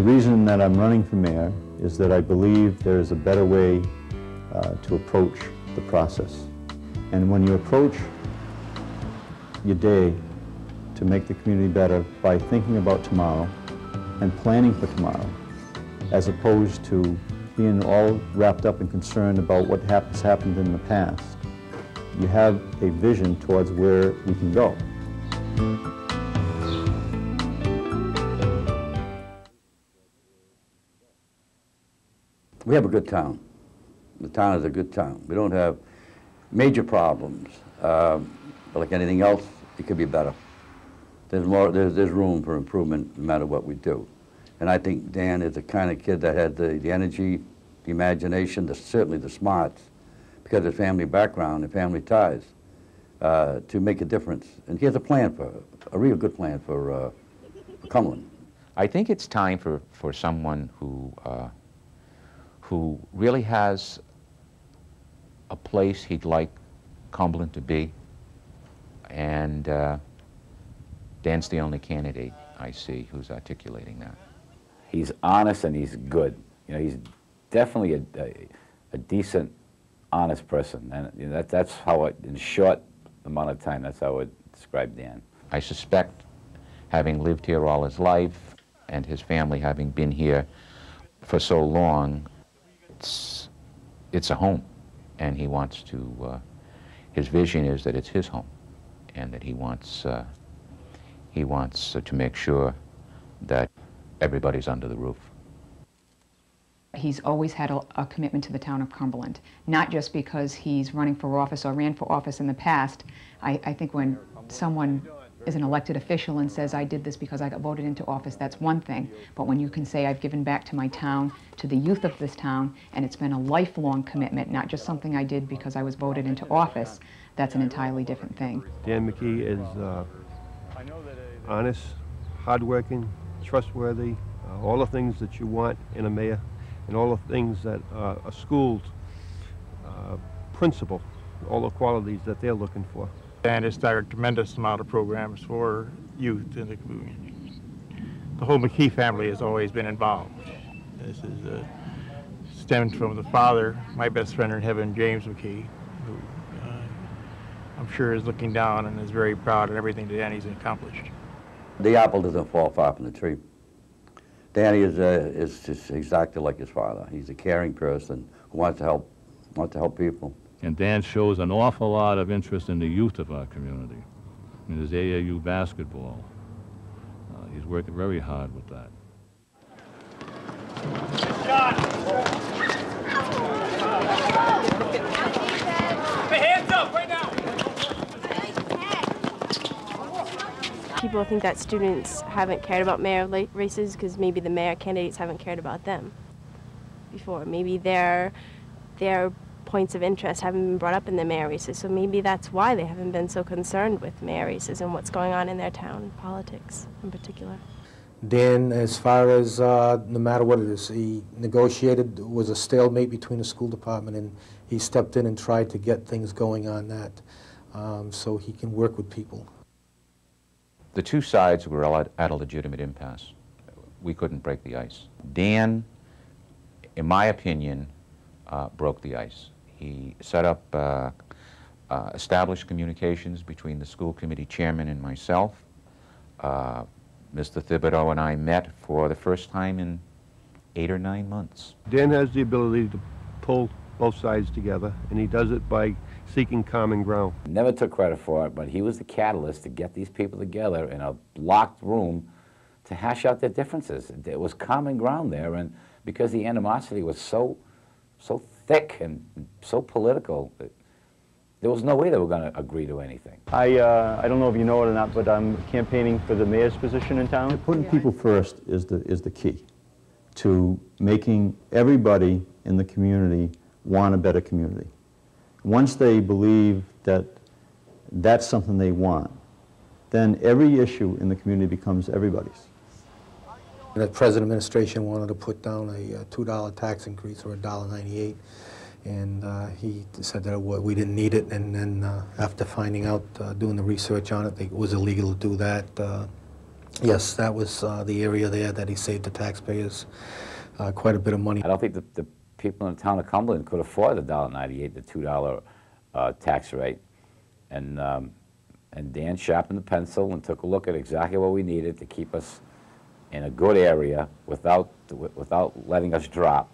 The reason that I'm running for mayor is that I believe there is a better way to approach the process. And when you approach your day to make the community better by thinking about tomorrow and planning for tomorrow, as opposed to being all wrapped up and concerned about what has happened in the past, you have a vision towards where we can go. We have a good town. The town is a good town. We don't have major problems, but like anything else, it could be better. There's room for improvement no matter what we do. And I think Dan is the kind of kid that had the energy, the imagination, certainly the smarts, because of his family background and family ties, to make a difference. And he has a real good plan for Cumberland. I think it's time for someone who really has a place he'd like Cumberland to be, and Dan's the only candidate I see who's articulating that. He's honest and he's good. You know, he's definitely a decent, honest person, and you know, that's how in a short amount of time, that's how I would describe Dan. I suspect, having lived here all his life, and his family having been here for so long, it's a home, and he wants to, his vision is that it's his home, and that he wants to make sure that everybody's under the roof. He's always had a commitment to the town of Cumberland, not just because he's running for office or ran for office in the past. I think when someone is an elected official and says, I did this because I got voted into office, that's one thing. But when you can say, I've given back to my town, to the youth of this town, and it's been a lifelong commitment, not just something I did because I was voted into office, that's an entirely different thing. Dan McKee is honest, hardworking, trustworthy, all the things that you want in a mayor, and all the things that a school's principal, all the qualities that they're looking for. Dan has started a tremendous amount of programs for youth in the community. The whole McKee family has always been involved. This is stemmed from the father, my best friend in heaven, James McKee, who I'm sure is looking down and is very proud of everything that Danny's accomplished. The apple doesn't fall far from the tree. Danny is just exactly like his father. He's a caring person who wants to help people. And Dan shows an awful lot of interest in the youth of our community, in his AAU basketball. He's working very hard with that. Hands up right now! People think that students haven't cared about mayor races because maybe the mayor candidates haven't cared about them before. Maybe their points of interest haven't been brought up in the mayor races, so maybe that's why they haven't been so concerned with mayor races and what's going on in their town, politics in particular. Dan, as far as no matter what it is, he negotiated, was a stalemate between the school department, and he stepped in and tried to get things going on that so he can work with people. The two sides were at a legitimate impasse. We couldn't break the ice. Dan, in my opinion, broke the ice. He set up established communications between the school committee chairman and myself. Mr. Thibodeau and I met for the first time in 8 or 9 months. Dan has the ability to pull both sides together, and he does it by seeking common ground. Never took credit for it, but he was the catalyst to get these people together in a locked room to hash out their differences. There was common ground there, and because the animosity was so thick and so political, there was no way they were going to agree to anything. I don't know if you know it or not, but I'm campaigning for the mayor's position in town. Putting people first is the key to making everybody in the community want a better community. Once they believe that that's something they want, then every issue in the community becomes everybody's. The present administration wanted to put down a $2 tax increase, or $1.98, and he said that we didn't need it, and then after finding out, doing the research on it, it was illegal to do that. Yes, that was the area there that he saved the taxpayers quite a bit of money. I don't think the people in the town of Cumberland could afford the $1.98, the $2 tax rate. And Dan sharpened the pencil and took a look at exactly what we needed to keep us in a good area without letting us drop.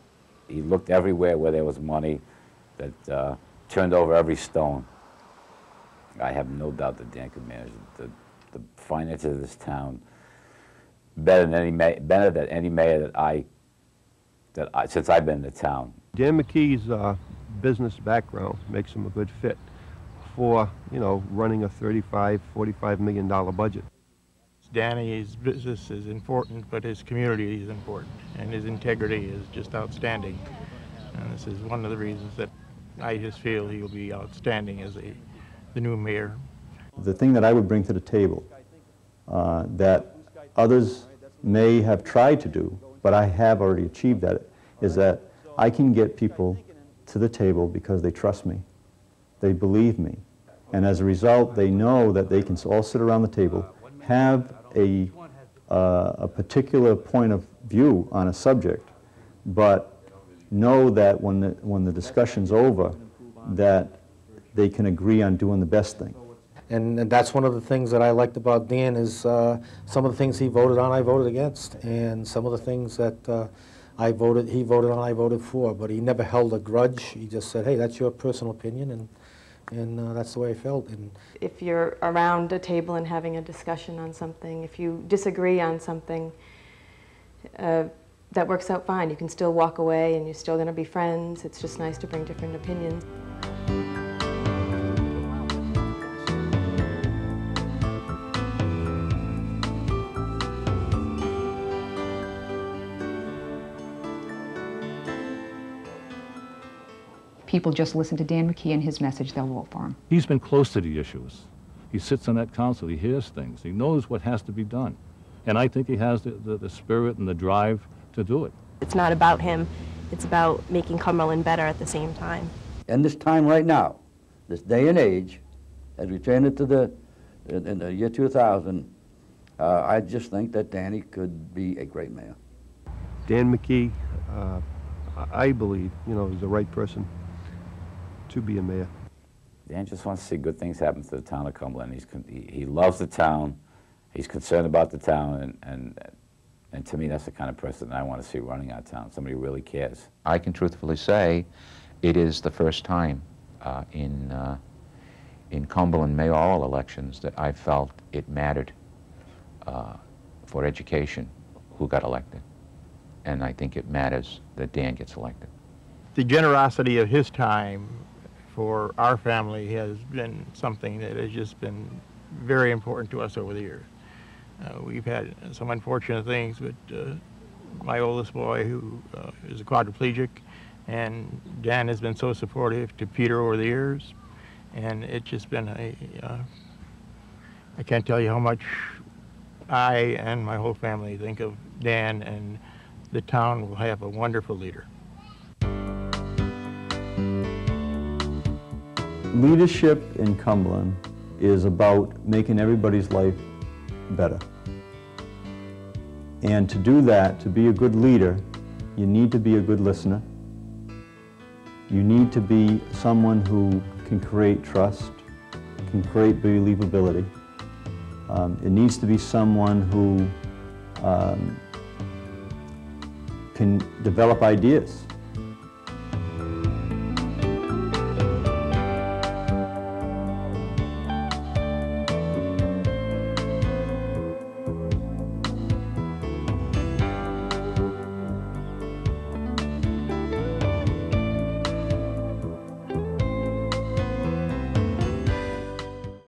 He looked everywhere where there was money, that turned over every stone. I have no doubt that Dan could manage the finances of this town better than any mayor that I since I've been in the town. Dan McKee's business background makes him a good fit for, you know, running a $35–45 million budget. Danny's business is important, but his community is important, and his integrity is just outstanding. And this is one of the reasons that I just feel he'll be outstanding as the new mayor. The thing that I would bring to the table that others may have tried to do, but I have already achieved that, is that I can get people to the table because they trust me, they believe me, and as a result they know that they can all sit around the table, have a particular point of view on a subject, but know that when the discussion's over, that they can agree on doing the best thing. And that's one of the things that I liked about Dan is some of the things he voted on, I voted against, and some of the things that he voted on, I voted for. But he never held a grudge. He just said, "Hey, that's your personal opinion," and that's the way I felt. And if you're around a table and having a discussion on something, if you disagree on something, that works out fine. You can still walk away, and you're still going to be friends. It's just nice to bring different opinions. People just listen to Dan McKee and his message, they'll vote for him. He's been close to the issues. He sits on that council, he hears things, he knows what has to be done. And I think he has the spirit and the drive to do it. It's not about him, it's about making Cumberland better at the same time. And this time right now, this day and age, as we turn into in the year 2000, I just think that Danny could be a great mayor. Dan McKee, I believe, you know, is the right person to be a mayor. Dan just wants to see good things happen to the town of Cumberland. He loves the town. He's concerned about the town, and to me, that's the kind of person that I want to see running our town. Somebody who really cares. I can truthfully say it is the first time in Cumberland mayoral elections that I felt it mattered for education who got elected. And I think it matters that Dan gets elected. The generosity of his time for our family has been something that has just been very important to us over the years. We've had some unfortunate things, but my oldest boy, who is a quadriplegic, and Dan has been so supportive to Peter over the years, and it's just been I can't tell you how much I and my whole family think of Dan, and the town will have a wonderful leader. Leadership in Cumberland is about making everybody's life better. And to do that, to be a good leader, you need to be a good listener. You need to be someone who can create trust, can create believability. It needs to be someone who can develop ideas.